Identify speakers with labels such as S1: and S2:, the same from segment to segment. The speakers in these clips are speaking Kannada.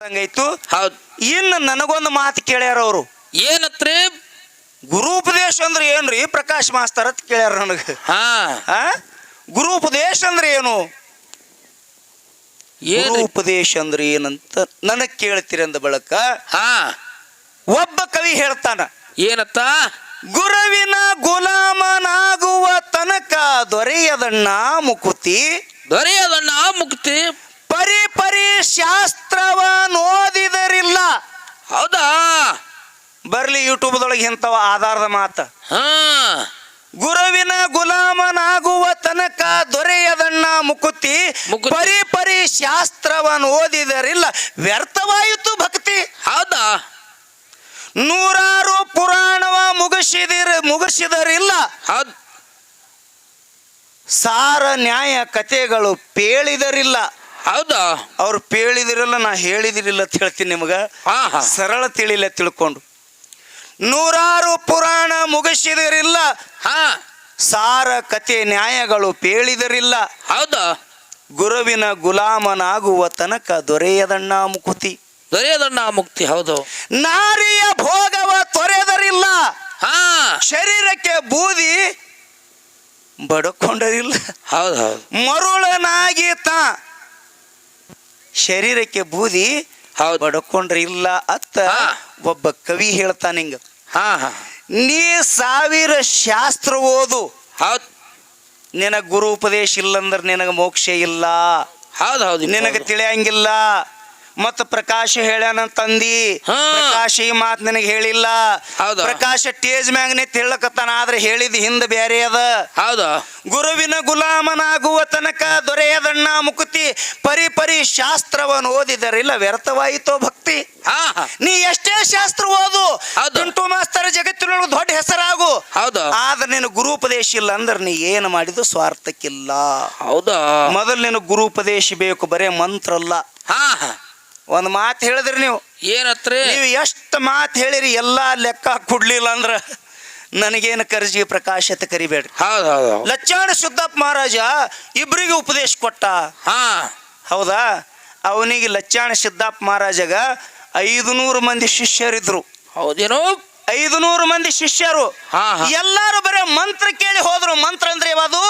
S1: ಹಂಗಾಯ್ತು.
S2: ಹೌದ್.
S1: ಇನ್ನು ನನಗೊಂದು ಮಾತು ಕೇಳ್ಯಾರ ಅವರು.
S2: ಏನತ್ರಿ?
S1: ಗುರುಪದೇಶ ಅಂದ್ರೆ ಏನ್ರಿ ಪ್ರಕಾಶ್ ಮಾಸ್ತರ್ ಅಂತ ಕೇಳ್ಯಾರ ನನಗೆ. ಗುರುಪದೇಶ ಅಂದ್ರೆ ಏನು, ಗುರುಪದೇಶ ಅಂದ್ರೆ ಏನಂತ ನನಗ್ ಕೇಳ್ತೀರಿ ಅಂದ ಬಳಕ ಒಬ್ಬ ಕವಿ ಹೇಳ್ತಾನ.
S2: ಏನತ್ತ?
S1: ಗುರುವಿನ ಗುಲಾಮನಾಗುವ ತನಕ ದೊರೆಯದಣ್ಣ ಮುಕುತಿ,
S2: ದೊರೆಯದಣ್ಣ ಮುಕ್ತಿ,
S1: ಪರಿ ಪರಿ ಶಾಸ್ತ್ರವ ಓದಿದರಿಲ್ಲ.
S2: ಹೌದಾ?
S1: ಬರ್ಲಿ ಯೂಟ್ಯೂಬ್ದೊಳಗೆ ಇಂಥವ ಆಧಾರದ ಮಾತ. ಗುರುವಿನ ಗುಲಾಮನಾಗುವ ತನಕ ದೊರೆಯದಣ್ಣ ಮುಕುತಿ, ಪರಿ ಪರಿ ಶಾಸ್ತ್ರವನ್ನು ಓದಿದರಿಲ್ಲ ವ್ಯರ್ಥವಾಯಿತು ಭಕ್ತಿ.
S2: ಹೌದಾ?
S1: ನೂರಾರು ಪುರಾಣವ ಮುಗಿಸಿದರಿಲ್ಲ.
S2: ಹೌದ್.
S1: ಸಾರ ನ್ಯಾಯ ಕಥೆಗಳು ಪೇಳಿದರಿಲ್ಲ.
S2: ಹೌದಾ?
S1: ಅವ್ರು ಪೇಳಿದಿರಲ್ಲ, ನಾ ಹೇಳಿದಿರಿಲ್ಲ ಅಂತ ಹೇಳ್ತೀನಿ ನಿಮಗ, ಸರಳ ತಿಳಿಲ್ಲ ತಿಳ್ಕೊಂಡು. ನೂರಾರು ಪುರಾಣ ಮುಗಿಸಿದರಿಲ್ಲ, ಸಾರ ಕಥೆ ನ್ಯಾಯಗಳು ಪೇಳಿದರಿಲ್ಲ.
S2: ಹೌದಾ?
S1: ಗುರುವಿನ ಗುಲಾಮನಾಗುವ ತನಕ ದೊರೆಯದಣ್ಣ ಮುಕುತಿ,
S2: ದೊರೆಯದಣ್ಣ ಮುಕ್ತಿ. ಹೌದು.
S1: ನಾರಿಯ ಭೋಗವ ತೊರೆದರಿಲ್ಲ, ಶರೀರಕ್ಕೆ ಬೂದಿ ಬಡಕೊಂಡರಿಲ್ಲ.
S2: ಹೌದು ಹೌದು.
S1: ಮರುಳನಾಗಿ ಶರೀರಕ್ಕೆ ಬೂದಿ ಬಡಕೊಂಡ್ರಿಲ್ಲ ಅತ್ತ ಒಬ್ಬ ಕವಿ ಹೇಳ್ತಾನ. ಹಿಂಗ ನೀ 1000 ಶಾಸ್ತ್ರ ಓದು,
S2: ಹೌದ್,
S1: ನಿನಗ ಗುರು ಉಪದೇಶ ಇಲ್ಲಂದ್ರ ನಿನಗ ಮೋಕ್ಷ ಇಲ್ಲ.
S2: ಹೌದು ಹೌದು.
S1: ನಿನಗ ತಿಳಿಯಂಗಿಲ್ಲ. ಮತ್ತ ಪ್ರಕಾಶ ಹೇಳ್ಯಾನ ತಂದಿ, ಪ್ರಕಾಶ ಈ ಮಾತು ನಿನಗೆ ಹೇಳಿಲ್ಲ. ಪ್ರಕಾಶ ಟೇಜ್ ಮ್ಯಾಗ್ನೆ ತಿಳಕತ್ತಾನ, ಆದ್ರೆ ಹೇಳಿದ ಹಿಂದ ಬ್ಯಾರೆ ಅದ.
S2: ಹೌದಾ?
S1: ಗುರುವಿನ ಗುಲಾಮನಾಗುವ ತನಕ ದೊರೆಯದಣ್ಣ ಮುಕುತಿ, ಪರಿ ಪರಿ ಶಾಸ್ತ್ರವನ್ನು ಓದಿದರಿಲ್ಲ ವ್ಯರ್ಥವಾಯಿತೋ ಭಕ್ತಿ. ನೀ ಎಷ್ಟೇ ಶಾಸ್ತ್ರ ಓದು, ಪಿಂಟು ಮಾಸ್ತರ ಜಗತ್ತಿನೊಳಗೆ ದೊಡ್ಡ ಹೆಸರಾಗು, ಆದ್ರೆ ನಿನ್ನ ಗುರುಪದೇಶ ಇಲ್ಲ ಅಂದ್ರೆ ನೀ ಏನು ಮಾಡಿದ್ದು ಸ್ವಾರ್ಥಕ್ಕಿಲ್ಲ.
S2: ಹೌದಾ? ಮೊದಲು
S1: ನಿನ್ನ ಗುರುಪದೇಶ ಬೇಕು, ಬರೇ ಮಂತ್ರ ಅಲ್ಲ. ಒಂದು ಮಾತು ಹೇಳಿದ್ರಿ ನೀವು.
S2: ಏನತ್ರಿ?
S1: ನೀವು ಎಷ್ಟು ಮಾತು ಹೇಳಿರಿ ಎಲ್ಲಾ ಲೆಕ್ಕ ಕೊಡ್ಲಿಲ್ಲ ಅಂದ್ರ ನನಗೇನು ಕರ್ಜಿ ಪ್ರಕಾಶತೆ ಕರಿಬೇಡ್ರಿ. ಲಚ್ಚಾಣ ಸಿದ್ದಪ್ಪ ಮಹಾರಾಜ ಇಬ್ರಿಗೆ ಉಪದೇಶ ಕೊಟ್ಟ. ಹೌದಾ? ಅವನಿಗೆ ಲಚ್ಚಾಣ ಸಿದ್ದಪ್ಪ ಮಹಾರಾಜಗ 500 ಮಂದಿ ಶಿಷ್ಯರಿದ್ರು.
S2: ಹೌದೇನೋ?
S1: 500 ಮಂದಿ ಶಿಷ್ಯರು. ಎಲ್ಲಾರು ಬರೇ ಮಂತ್ರ ಕೇಳಿ ಹೋದ್ರು. ಮಂತ್ರ ಅಂದ್ರೆ ಯಾವುದು?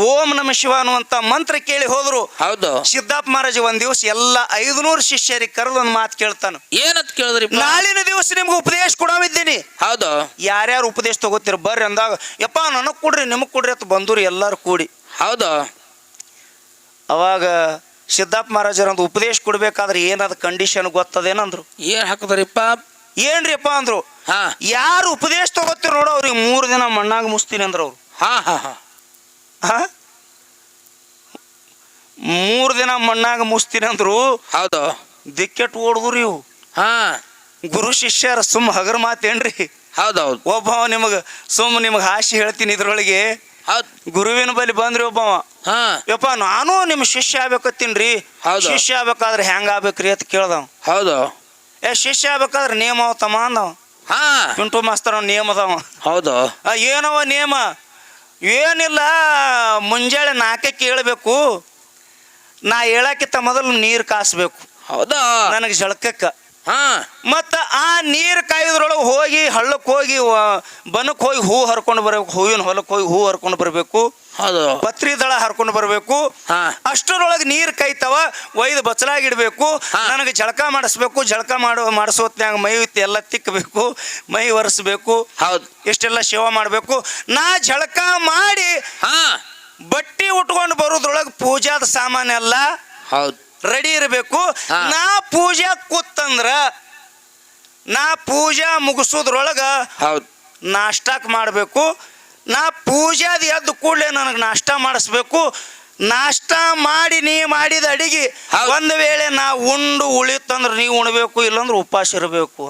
S1: ಓಂ ನಮ ಶಿವ ಅನ್ನುವಂತ ಮಂತ್ರ ಕೇಳಿ ಹೋದ್ರು.
S2: ಹೌದು.
S1: ಸಿದ್ದಪ್ಪ ಮಹಾರಾಜ ಒಂದ್ ದಿವಸ ಎಲ್ಲ 500 ಶಿಷ್ಯರಿಗೆ ಕರೆದು ಒಂದು ಮಾತು ಕೇಳ್ತಾನ.
S2: ಏನಂತ ಕೇಳಿದ್ರಿ?
S1: ನಾಳಿನ ದಿವಸ ನಿಮ್ಗೆ ಉಪದೇಶ ಕೊಡವಿದ್ದೀನಿ.
S2: ಹೌದು.
S1: ಯಾರ್ಯಾರು ಉಪದೇಶ ತಗೋತೀರ ಬರ್ರಿ ಅಂದಾಗ, ಯಪ್ಪ ನನಗ್ ಕೊಡ್ರಿ ನಿಮಗ್ ಕೊಡ್ರಿ ಅಂತ ಬಂದ್ರು ಎಲ್ಲಾರು ಕೂಡಿ.
S2: ಹೌದು.
S1: ಅವಾಗ ಸಿದ್ದಪ್ಪ ಮಹಾರಾಜರಂದು ಉಪದೇಶ ಕೊಡ್ಬೇಕಾದ್ರೆ ಏನದ ಕಂಡೀಷನ್ ಗೊತ್ತದೇನಂದ್ರು?
S2: ಏನ್ ಹಾಕದ್ರಿಪ್ಪ?
S1: ಏನ್ರಿಪ್ಪ ಅಂದ್ರು, ಯಾರು ಉಪದೇಶ ತಗೋತಿರ್ ನೋಡು ಅವ್ರಿಗೆ 3 ದಿನ ಮಣ್ಣಾಗ ಮುಸ್ತೀನಿ ಅಂದ್ರ ಅವ್ರು. 3 ದಿನ ಮಣ್ಣಾಗ ಮುಸ್ತೀನಿ ಅಂದ್ರು.
S2: ಹೌದು.
S1: ದಿಕ್ಕೆಟ್ ಓಡಿದ್ರಿ ಇವು. ಗುರು ಶಿಷ್ಯರ ಸುಮ್ಮ ಹಗರ ಮಾತೇನ್ರಿ?
S2: ಹೌದೌದು.
S1: ಒಬ್ಬವ ನಿಮಗ್ ಹಾಸಿ ಹೇಳ್ತೀನಿ ಇದ್ರೊಳಗೆ. ಗುರುವಿನ ಬಳಿ ಬಂದ್ರಿ ಒಬ್ಬವ, ಯಪ್ಪ ನಾನು ನಿಮ್ ಶಿಷ್ಯ ಆಗ್ಬೇಕತ್ತೀನ್ರಿ, ಶಿಷ್ಯ ಆಗ್ಬೇಕಾದ್ರೆ ಹೆಂಗ ಆಗ್ಬೇಕ್ರಿ ಅಂತ ಕೇಳ್ದವ.
S2: ಹೌದು.
S1: ಶಿಷ್ಯ ಆಗ್ಬೇಕಾದ್ರೆ ನೇಮ ಅವತಮ್ಮ ಅಂದವ. ಪಿಂಟು ಮಾಸ್ತರ್ ನೇಮ ಅದಾವ.
S2: ಹೌದು.
S1: ಏನವ ನೇಮ? ಏನಿಲ್ಲ, ಮುಂಜಾನೆ 4ಕ್ಕೆ ಏಳಬೇಕು, ನಾ ಹೇಳಕ್ಕಿಂತ ಮೊದಲು ನೀರು ಕಾಸ್ಬೇಕು.
S2: ಹೌದಾ? ನನಗೆ
S1: ಜಳಕಕ್ಕ. ಮತ್ತ ಆ ನೀರು ಕಾಯೋದ್ರೊಳಗೆ ಹೋಗಿ ಹಳ್ಳಕ್ಕೆ ಹೋಗಿ ಬನಕ್ಕೆ ಹೋಗಿ ಹೂ ಹರ್ಕೊಂಡು ಬರ್ಬೇಕು, ಹೂವಿನ ಹೊಲಕ್ಕೆ ಹೋಗಿ ಹೂ ಹರ್ಕೊಂಡು ಬರ್ಬೇಕು, ಪತ್ರಿ ದಳ ಹರ್ಕೊಂಡು ಬರ್ಬೇಕು. ಅಷ್ಟರೊಳಗೆ ನೀರು ಕಾಯ್ತಾವ, ಒಯ್ದು ಬಚ್ಚಲಾಗಿಡ್ಬೇಕು. ನನಗೆ ಜಳಕ ಮಾಡಿಸ್ಬೇಕು. ಜಳಕ ಮಾಡಿಸೋತ್ನ್ಯಾಗ ಮೈ ಎಲ್ಲ ತಿಕ್ಕಬೇಕು, ಮೈ ಒರೆಸ್ಬೇಕು, ಇಷ್ಟೆಲ್ಲ ಸೇವಾ ಮಾಡ್ಬೇಕು. ನಾ ಜಳಕ ಮಾಡಿ ಬಟ್ಟಿ ಉಟ್ಕೊಂಡು ಬರೋದ್ರೊಳಗೆ ಪೂಜಾದ ಸಾಮಾನೆಲ್ಲ ರೆಡಿ ಇರಬೇಕು. ನಾ ಪೂಜಾ ಕೂತಂದ್ರ ನಾ ಪೂಜಾ ಮುಗಿಸೋದ್ರೊಳಗ ನಾಷ್ಟಾಕ್ ಮಾಡಬೇಕು. ನಾ ಪೂಜಾದ ಎದ್ದು ಕೂಡಲೇ ನನಗೆ ನಾಷ್ಟ ಮಾಡಿಸ್ಬೇಕು. ನಾಷ್ಟ ಮಾಡಿ ನೀ ಮಾಡಿದ ಅಡಿಗೆ ಒಂದು ವೇಳೆ ನಾ ಉಂಡು ಉಳಿತಂದ್ರೆ ನೀವು ಉಣ್ಬೇಕು, ಇಲ್ಲಂದ್ರೆ ಉಪವಾಸ ಇರಬೇಕು.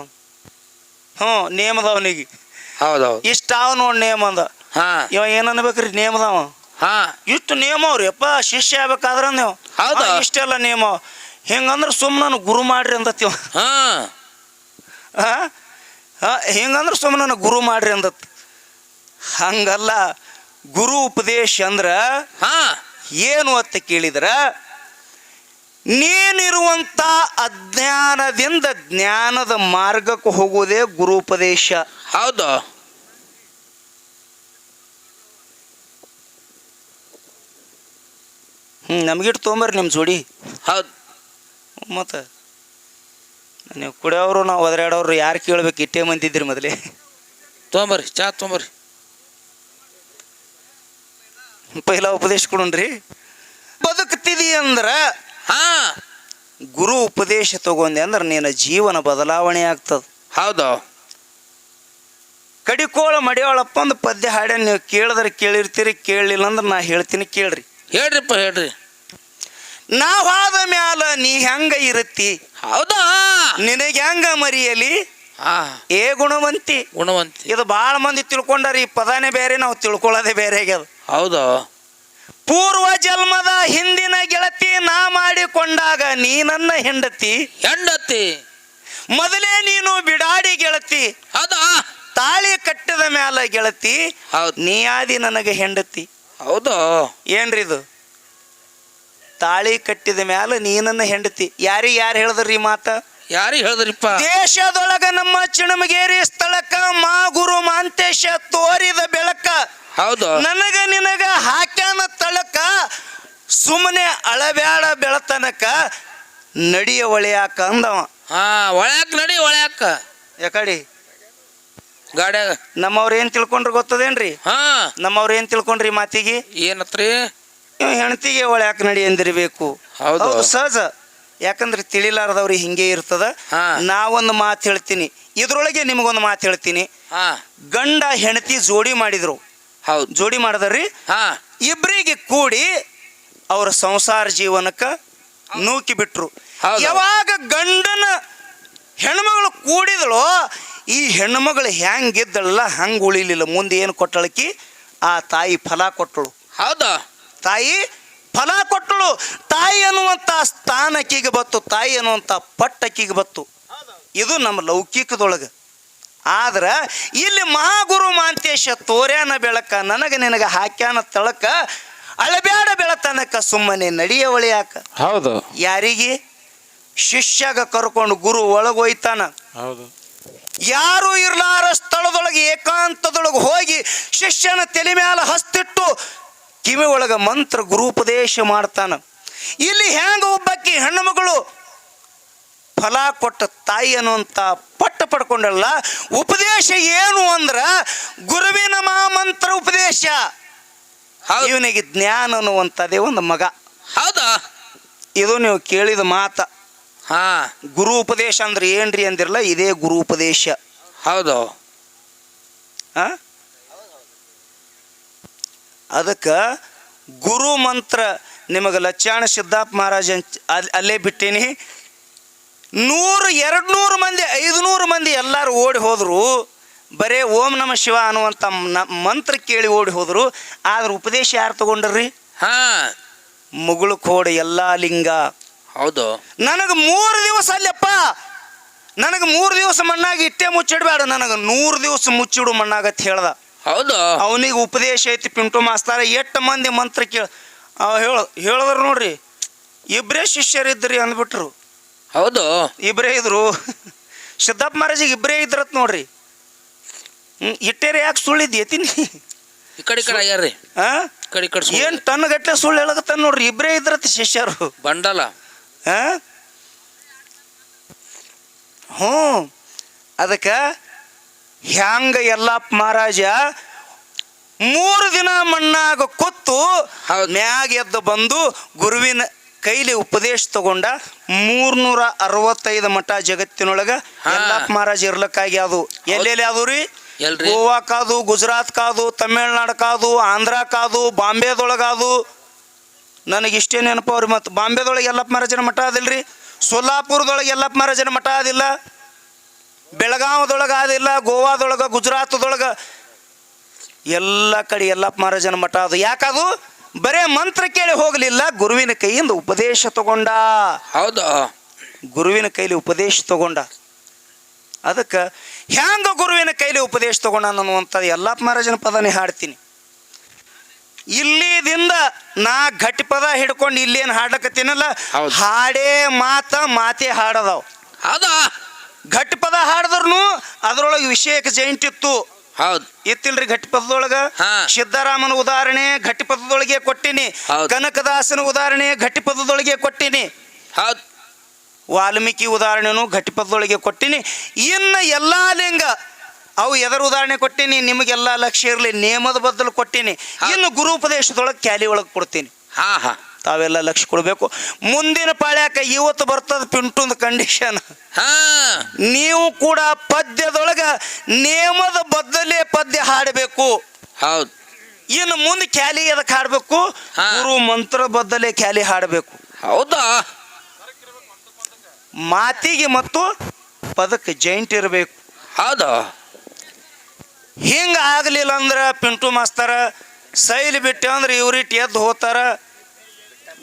S1: ನೇಮದವನಿಗೆ ಇಷ್ಟ ಅವ ನೋಡಿ ನೇಮ ಅಂದ. ಇವ ಏನನ್ಬೇಕ್ರಿ ನೇಮದವ? ಇಷ್ಟು ನೇಮ ಅವ್ರಿ ಯಪ್ಪ ಶಿಷ್ಯ ಆಗ್ಬೇಕಾದ್ರ ನೀವು ಇಷ್ಟೆಲ್ಲ ನೇಮ. ಹಿಂಗಂದ್ರೆ ಸುಮ್ಮನೆ ಗುರು ಮಾಡ್ರಿ ಅಂದತ್ತೀವ. ಹಿಂಗಂದ್ರೆ ಸುಮ್ಮನೆ ಗುರು ಮಾಡ್ರಿ ಅಂದತ್. ಹಂಗಲ್ಲ, ಗುರು ಉಪದೇಶ ಅಂದ್ರ ಏನು ಅಂತ ಕೇಳಿದ್ರ ನೀನಿರುವಂತ ಅಜ್ಞಾನದಿಂದ ಜ್ಞಾನದ ಮಾರ್ಗಕ್ಕೆ ಹೋಗುವುದೇ ಗುರುಪದೇಶ.
S2: ಹೌದು.
S1: ನಮಗಿಟ್ಟು ತೊಗೊಂಬರ್ರಿ ನಿಮ್ಮ ಜೋಡಿ.
S2: ಹೌದು.
S1: ಮತ್ತು ನೀವು ಕುಡಿಯೋರು ನಾವು ಒದರಾಡೋರು ಯಾರು ಕೇಳ್ಬೇಕು? ಇಟ್ಟೇ ಮಂದಿದ್ರಿ ಮೊದಲೇ.
S2: ತೊಗೊಂಬರ್ರಿ, ಚಾ ತೊಗೊಂಬರ್ರಿ.
S1: ಪೈಲ ಉಪದೇಶ ಕೊಡೋಣ್ರಿ. ಬದುಕ್ತಿದಿ ಅಂದ್ರ
S2: ಹಾ
S1: ಗುರು ಉಪದೇಶ ತಗೊಂಡೆ ಅಂದ್ರೆ ನಿನ್ನ ಜೀವನ ಬದಲಾವಣೆ ಆಗ್ತದ.
S2: ಹೌದು.
S1: ಕಡಿಕೋಳ ಮಡಿಯೋಳಪ್ಪ ಒಂದು ಪದ್ಯ ಹಾಡ್ಯ ನೀವು ಕೇಳಿದ್ರೆ ಕೇಳಿರ್ತೀರಿ, ಕೇಳಲಿಲ್ಲ ಅಂದ್ರೆ ನಾ ಹೇಳ್ತೀನಿ ಕೇಳ್ರಿ.
S2: ಹೇಳ್ರಿಪ್ಪ ಹೇಳ್ರಿ.
S1: ನಾವಾದ ಮ್ಯಾಲ ನೀ ಹೆಂಗ ಇರುತ್ತಿ,
S2: ಹೌದಾ,
S1: ನಿನಗೆ ಹೆಂಗ ಮರಿಯಲಿ
S2: ಹಾ
S1: ಏ ಗುಣವಂತಿ.
S2: ಗುಣವಂತಿ.
S1: ಇದು ಭಾಳ ಮಂದಿ ತಿಳ್ಕೊಂಡಾರ. ಈ ಪದಾನೇ ಬೇರೆ, ನಾವು ತಿಳ್ಕೊಳ್ಳೋದೇ ಬೇರೆ ಆಗ್ಯದ.
S2: ಹೌದು.
S1: ಪೂರ್ವ ಜನ್ಮದ ಹಿಂದಿನ ಗೆಳತಿ ನಾ ಮಾಡಿಕೊಂಡಾಗ ನೀ ನನ್ನ ಹೆಂಡತಿ.
S2: ಹೆಂಡತಿ
S1: ಮೊದಲೇ ನೀನು ಬಿಡಾಡಿ ಗೆಳತಿ.
S2: ಹೌದಾ.
S1: ತಾಳಿ ಕಟ್ಟಿದ ಮ್ಯಾಲ ಗೆಳತಿ
S2: ಹೌದು.
S1: ನೀ ಆದಿ ನನಗೆ ಹೆಂಡತಿ.
S2: ಹೌದು.
S1: ಏನ್ರಿ ಇದು? ತಾಳಿ ಕಟ್ಟಿದ ಮ್ಯಾಲ ನೀ ನನ್ನ ಹೆಂಡತಿ. ಯಾರು ಹೇಳಿದ್ರಿ ಈ ಮಾತ?
S2: ಯಾರಿಗೆ ಹೇಳಿದ್ರಿಪ್ಪ?
S1: ದೇಶದೊಳಗ ನಮ್ಮ ಚಿಣಮಗೇರಿ ಸ್ಥಳಕ್ಕ ಮಾ ಗುರು ಮಾಂತೇಶ ತೋರಿದ ಬೆಳಕ.
S2: ಹೌದು.
S1: ನನಗ ನಿನಗ ಹಾಕ್ಯಾನ ತಳಕ, ಸುಮ್ಮನೆ ಅಳಬ್ಯಾಡ ಬೆಳತನಕ ನಡಿಯ ಒಳೆಯಾಕ ಅಂದವ.
S2: ಹಾ ಒಳ್ಯಾಕ ನಡಿ, ಒಳ್ಯಾಕ
S1: ಯಾಕಡಿ
S2: ಗಾಡ್ಯಾಗ.
S1: ನಮ್ಮವ್ರ ಏನ್ ತಿಳ್ಕೊಂಡ್ರಿ ಗೊತ್ತದೇನ್ರಿ?
S2: ಹಾ
S1: ನಮ್ಮವ್ರ ಏನ್ ತಿಳ್ಕೊಂಡ್ರಿ ಮಾತಿಗೆ?
S2: ಏನತ್ರಿ?
S1: ಹೆಣ್ತಿಗೆ ಒಳ್ಯಾಕ ನಡಿ ಎಂದಿರ್ಬೇಕು.
S2: ಹೌದು.
S1: ಹೌದು, ಸಹಜ. ಯಾಕಂದ್ರೆ ತಿಳಿಲಾರದವ್ರಿಗೆ ಹಿಂಗೆ ಇರ್ತದ.
S2: ಹಾ.
S1: ನಾವೊಂದು ಮಾತು ಹೇಳ್ತೀನಿ, ಇದ್ರೊಳಗೆ ನಿಮಗೊಂದು ಮಾತು ಹೇಳ್ತೀನಿ.
S2: ಹಾ
S1: ಗಂಡ ಹೆಂಡತಿ ಜೋಡಿ ಮಾಡಿದ್ರು.
S2: ಹೌದು.
S1: ಜೋಡಿ ಮಾಡಿದ್ರಿ.
S2: ಹಾ
S1: ಇಬ್ಬರಿಗೆ ಕೂಡಿ ಅವ್ರ ಸಂಸಾರ ಜೀವನಕ್ಕ ನೂಕಿ ಬಿಟ್ರು.
S2: ಹೌದು.
S1: ಯಾವಾಗ ಗಂಡನ ಹೆಣ್ಮಗಳು ಕೂಡಿದಳೋ, ಈ ಹೆಣ್ಮಗಳು ಹೆಂಗಿದ್ದಳಲ್ಲ ಹಂಗೆ ಉಳಿಲಿಲ್ಲ. ಮುಂದೆ ಏನು ಕೊಟ್ಟಳಕಿ? ಆ ತಾಯಿ ಫಲ ಕೊಟ್ಟಳು.
S2: ಹೌದಾ.
S1: ತಾಯಿ ಫಲ ಕೊಟ್ಟಳು. ತಾಯಿ ಅನ್ನುವಂಥ ಸ್ಥಾನಕ್ಕಿಗೆ ಬತ್ತು, ತಾಯಿ ಅನ್ನುವಂಥ ಪಟ್ಟಕ್ಕಿಗೆ ಬತ್ತು. ಇದು ನಮ್ಮ ಲೌಕಿಕದೊಳಗೆ. ಆದ್ರೆ ಇಲ್ಲಿ ಮಹಾಗುರು ಮಾಂತೇಶ ತೋರ್ಯಾನ ಬೆಳಕ, ನನಗೆ ನಿನಗೆ ಹಾಕ್ಯಾನ ತಳಕ, ಅಳಬ್ಯಾಡ ಬೆಳತನಕ ಸುಮ್ಮನೆ ನಡಿಯ ಒಳೆಯಾಕ.
S2: ಹೌದು.
S1: ಯಾರಿಗೆ? ಶಿಷ್ಯಗ ಕರ್ಕೊಂಡು ಗುರು ಒಳಗೋಯ್ತಾನ.
S2: ಹೌದು.
S1: ಯಾರು ಇರ್ಲಾರ ಸ್ಥಳದೊಳಗೆ ಏಕಾಂತದೊಳಗೆ ಹೋಗಿ ಶಿಷ್ಯನ ತಲೆ ಮ್ಯಾಲ ಹಸ್ತಿಟ್ಟು ಕಿವಿ ಒಳಗ ಮಂತ್ರ ಗುರುಪದೇಶ ಮಾಡ್ತಾನ. ಇಲ್ಲಿ ಹೆಂಗ ಒಬ್ಬಾಕಿ ಹೆಣ್ಣು ಮಗಳು ಫಲ ಕೊಟ್ಟ ತಾಯಿ ಅನ್ನುವಂಥ ಪಟ್ಟ ಪಡ್ಕೊಂಡಲ್ಲ. ಉಪದೇಶ ಏನು ಅಂದ್ರ ಗುರುವಿನ ಮಹಾಮಂತ್ರ ಉಪದೇಶ. ಇವನಿಗೆ ಜ್ಞಾನ ಅನ್ನುವಂಥದ್ದೇ ಒಂದು ಮಗ.
S2: ಹೌದಾ.
S1: ಇದು ನೀವು ಕೇಳಿದ ಮಾತ.
S2: ಹಾ
S1: ಗುರು ಉಪದೇಶ ಅಂದ್ರೆ ಏನ್ರಿ ಅಂದಿರಲ್ಲ, ಇದೇ ಗುರು ಉಪದೇಶ.
S2: ಹೌದು.
S1: ಅದಕ್ಕೆ ಗುರು ಮಂತ್ರ ನಿಮಗೆ ಲಚ್ಚಾಣ ಸಿದ್ದಾಪ್ ಮಹಾರಾಜ ಅಲ್ಲೇ ಬಿಟ್ಟೀನಿ. 100, 200 ಮಂದಿ, 500 ಮಂದಿ ಎಲ್ಲರೂ ಓಡಿ ಹೋದ್ರು. ಬರೇ ಓಂ ನಮ ಶಿವ ಅನ್ನುವಂಥ ಮಂತ್ರ ಕೇಳಿ ಓಡಿ ಹೋದ್ರು. ಆದ್ರೆ ಉಪದೇಶ ಯಾರು ತಗೊಂಡ್ರಿ?
S2: ಹಾ
S1: ಮುಗುಳು ಕೋಡೆ ಎಲ್ಲ ಲಿಂಗ.
S2: ಹೌದು.
S1: ನನಗೆ 3 ದಿವಸ ಅಲ್ಲಪ್ಪ, ನನಗೆ 3 ದಿವಸ ಮಣ್ಣಾಗಿ ಇಟ್ಟೆ ಮುಚ್ಚಿಡ್ಬೇಡ, ನನಗೆ 100 ದಿವಸ ಮುಚ್ಚಿಡು ಮಣ್ಣಾಗತ್ತೆ ಹೇಳ್ದ.
S2: ಹೌದು.
S1: ಅವನಿಗೆ ಉಪದೇಶ ಐತಿ. ಪಿಂಟು ಮಾಸ್ತಾರ 8 ಮಂದಿ ಮಂತ್ರ ಹೇಳಿದ್ರು ನೋಡ್ರಿ. ಇಬ್ಬರೇ ಶಿಷ್ಯರಿದ್ರಿ ಅಂದ್ಬಿಟ್ರು.
S2: ಹೌದು.
S1: ಇಬ್ಬರೇ ಇದ್ರು. ಸಿದ್ದಪ್ಪ ಮಹಾರಾಜಿಗೆ ಇಬ್ಬರೇ ಇದ್ರತ್ ನೋಡ್ರಿ. ಇಟ್ಟೇರಿ ಯಾಕೆ ಸುಳ್ಳಿದ್ಯತೀನಿ?
S2: ಈ ಕಡೆ ಆಗ್ಯಾರ್ರಿ. ಕಡೆ
S1: ಏನ್ ಟನ್ ಗಟ್ಟಲೆ ಸುಳ್ಳು ಹೇಳಕತ್ತ ನೋಡ್ರಿ. ಇಬ್ಬರೇ ಇದ್ರತ್ ಶಿಷ್ಯರು.
S2: ಬಂಡಲ.
S1: ಅದಕ್ಕೆ ಹ್ಯಾಂಗ ಯಲ್ಲಪ್ಪ ಮಹಾರಾಜ 3 ದಿನ ಮಣ್ಣಾಗ ಕೊತ್ತು ಮ್ಯಾಗ ಎದ್ದು ಬಂದು ಗುರುವಿನ ಕೈಲಿ ಉಪದೇಶ ತಗೊಂಡ. 365 ಮಠ ಜಗತ್ತಿನೊಳಗ ಯಲ್ಲಪ್ಪ ಮಹಾರಾಜ ಇರ್ಲಕ್ಕಾಗಿ ಅದು ಎಲ್ಲೆಲ್ಲಿ ಅದು ರೀ? ಗೋವಾ ಕಾದು, ಗುಜರಾತ್ ಕಾದು, ತಮಿಳ್ನಾಡು ಕಾದು, ಆಂಧ್ರ ಕಾದು, ಬಾಂಬೆದೊಳಗಾದು. ನನಗಿಷ್ಟೇ ನೆನಪು ಅವ್ರಿ. ಮತ್ತು ಬಾಂಬೆದೊಳಗೆ ಯಲ್ಲಪ್ಪ ಮಹಾರಾಜನ ಮಠ ಅದಿಲ್ರಿ. ಸೊಲ್ಲಾಪುರದೊಳಗೆ ಯಲ್ಲಪ್ಪ ಮಹಾರಾಜನ ಮಠ ಅದಿಲ್ಲ. ಬೆಳಗಾವದೊಳಗೆ ಆದಿಲ್ಲ. ಗೋವಾದೊಳಗೆ, ಗುಜರಾತದೊಳಗೆ ಎಲ್ಲ ಕಡೆ ಯಲ್ಲಪ್ಪ ಮಹಾರಾಜನ ಮಠ ಅದು. ಯಾಕದು? ಬರೇ ಮಂತ್ರ ಕೇಳಿ ಹೋಗಲಿಲ್ಲ, ಗುರುವಿನ ಕೈಯಿಂದ ಉಪದೇಶ ತಗೊಂಡ.
S2: ಹೌದು.
S1: ಗುರುವಿನ ಕೈಲಿ ಉಪದೇಶ ತಗೊಂಡ. ಅದಕ್ಕೆ ಹ್ಯಾಂಗ ಗುರುವಿನ ಕೈಲಿ ಉಪದೇಶ ತಗೊಂಡ ಅನ್ನುವಂಥದ್ದು ಯಲ್ಲಪ್ಪ ಮಹಾರಾಜನ ಪದನೇ ಹಾಡ್ತೀನಿ. ಇಲ್ಲಿದಿಂದ ನಾ ಗಟ್ಟಿಪದ ಹಿಡ್ಕೊಂಡು ಇಲ್ಲೇನು ಹಾಡ್ಲಕತ್ತೀನಲ್ಲ,
S2: ಹೌದು.
S1: ಹಾಡೇ ಮಾತೇ ಹಾಡದವ್.
S2: ಹೌದಾ
S1: ಗಟ್ಟಿಪದ ಹಾಡಿದ್ರು ಅದ್ರೊಳಗೆ ವಿಷಯಕ್ಕೆ ಜೈಂಟ್ ಇತ್ತು.
S2: ಹೌದು
S1: ಇತ್ತಿಲ್ರಿ ಗಟ್ಟಿಪದದೊಳಗ.
S2: ಹಾ.
S1: ಸಿದ್ದರಾಮನ ಉದಾಹರಣೆ ಗಟ್ಟಿಪದದೊಳಗೆ ಕೊಟ್ಟಿನಿ.
S2: ಹೌದು.
S1: ಕನಕದಾಸನ ಉದಾಹರಣೆ ಗಟ್ಟಿಪದದೊಳಗೆ ಕೊಟ್ಟಿನಿ.
S2: ಹೌದು
S1: ವಾಲ್ಮೀಕಿ ಉದಾಹರಣೆನು ಗಟ್ಟಿಪದದೊಳಗೆ ಕೊಟ್ಟಿನಿ. ಇನ್ನು ಎಲ್ಲಾ ಲಿಂಗ ಅವು ಎದರ ಉದಾಹರಣೆ ಕೊಟ್ಟಿನಿ, ನಿಮಗೆಲ್ಲ ಲಕ್ಷ್ಯ ಇರಲಿ, ನೇಮದ ಬದಲು ಕೊಟ್ಟಿನಿ. ಇನ್ನು ಗುರುಪದೇಶದೊಳಗೆ ಕ್ಯಾಲಿ ಒಳಗೆ ಕೊಡ್ತೀನಿ.
S2: ಹಾ ಹಾ
S1: ತಾವೆಲ್ಲ ಲಕ್ಷ್ಯ ಕೊಡಬೇಕು. ಮುಂದಿನ ಪಾಳ್ಯಾಕ ಇವತ್ತು ಬರ್ತದ ಪಿಂಟುಂದು ಕಂಡೀಷನ್.
S2: ಹಾ
S1: ನೀವು ಕೂಡ ಪದ್ಯದೊಳಗ ನೇಮದ ಬದಲೇ ಪದ್ಯ ಹಾಡಬೇಕು.
S2: ಹೌದು
S1: ಇನ್ನು ಮುಂದೆ ಕ್ಯಾಲಿ ಎದಕ್ಕೆ ಹಾಡಬೇಕು,
S2: ಹಾ.
S1: ಗುರು ಮಂತ್ರ ಬದಲೇ ಕ್ಯಾಲಿ ಹಾಡಬೇಕು.
S2: ಹೌದಾ
S1: ಮಾತಿಗೆ ಮತ್ತು ಪದಕ್ಕೆ ಜೈಂಟ್ ಇರಬೇಕು.
S2: ಹೌದು
S1: ಹಿಂಗ ಆಗಲಿಲ್ಲ ಅಂದ್ರೆ ಪಿಂಟು ಮಾಸ್ತರ ಸೈಲ್ ಬಿಟ್ಟೆ ಅಂದ್ರೆ ಇವ್ರಿಟ್ಟು ಎದ್ದು ಹೋಗ್ತಾರ.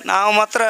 S1: ನಾವು ಮಾತ್ರ